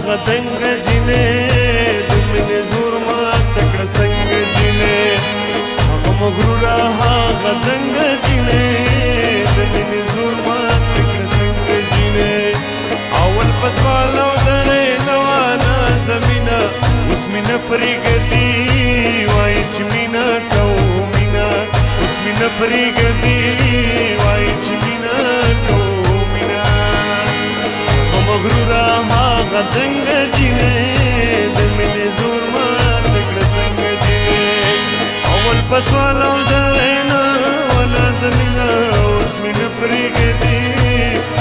غدنګ جینې د مینې زور ما تکړه څنګه جینې هغه مغرور هغه دنګ جینې د مینې زور ما تکړه څنګه جینې اول پسوال او زره نوانا زمینا اوس مینه پرېږدي وایي چې مینه کوو مینه اوس مینه پرېږدي وایي چې مینه کوو مینه هغه مغروره هغه دنګ جینې د مینې زور ما تکړه څنګه جینې اول پسوال او زره نوانا زمینا اوس مینه پرېږدي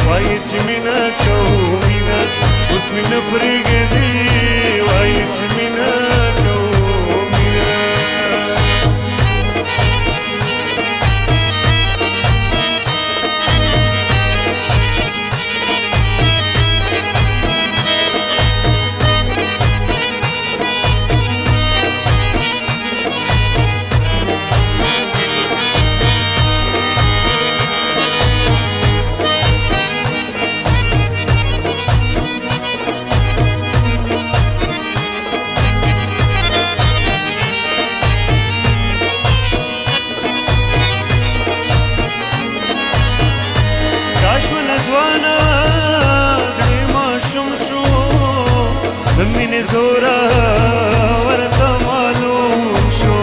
وایي چې مینه کوو مینه اوس مینه پرېږدي وایي چې مینه کوو مینه ځوانا زړه ماشوم شو د مینې زوره ورته معلوم شو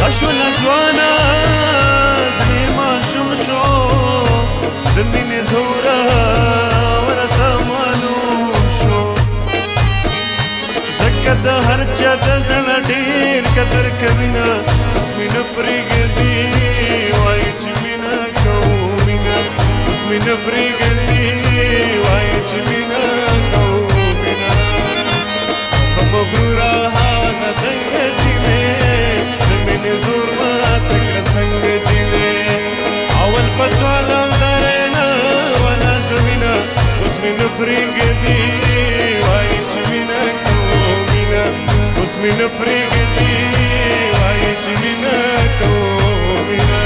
دا شوله ځوانا زړه ماشوم شو د مینې زوره ورته معلوم شو ځکه د هر چا د زړه ډېر قدر کوینه مینه پرېږدي وایي چې مینه کوو مینه اوس مینه پرېږدي وایي چې مینه کوو مینه هغه مغروره هغه دنګ جینې د مینې زور ما تکړه څنګه جینې اول پسوال او زره نوانا زمینا اوس مینه پرېږدي وایي چې مینه کوو مینه اوس مینه پرېږدي وایي چې مینه کوو مینه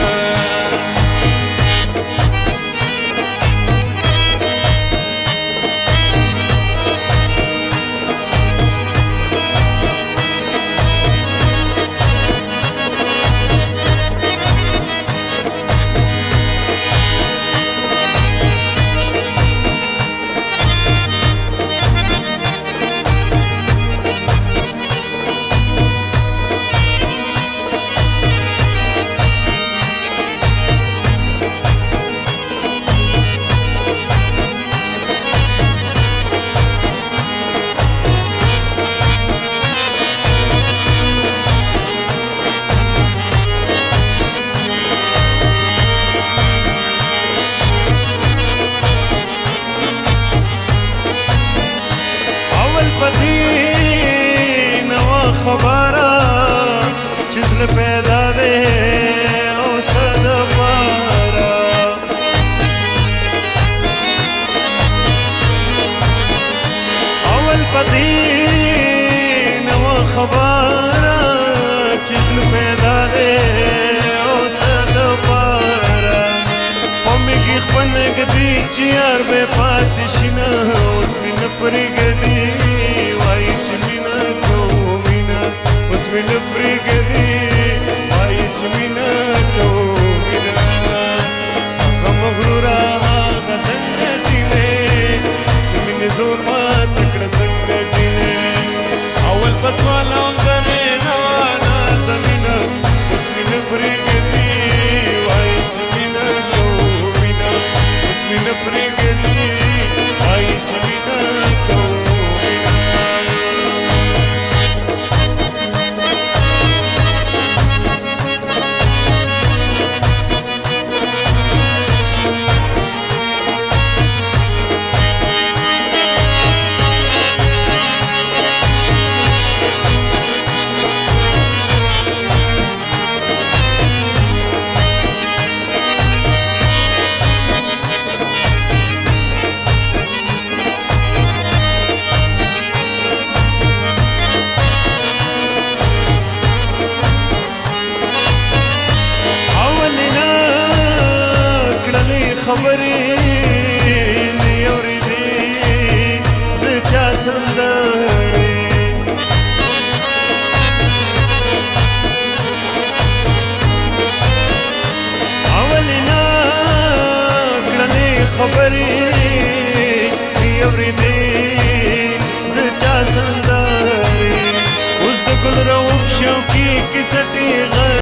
خبره چې زړه پیدا دی او څه دپاره اول په دې نه وه خبره چې زړه پیدا دی او څه دپاره خو مېږي خپل نږدې چې یار بې پاتې شي نه اوس مینه پرېږدي وایي چې مینه کوو اوس مینه پرېږدي وایي چې مینه کوو مینه هغه مغروره هغه دنګ جینې د مینې زور ما تکړه څنګه جینې اول پسوال او زره نوانا زمینا اوس مینه پرېږدي وایي چې مینه کوو مینه اوس مینه پرېږدي وایي چې مینه کوو خبرې نه اورېدې د چا سندرې اولې نه کړلې خبرې نه اورېدې د چا سندرې اوس د ګل روب شوقي کیسه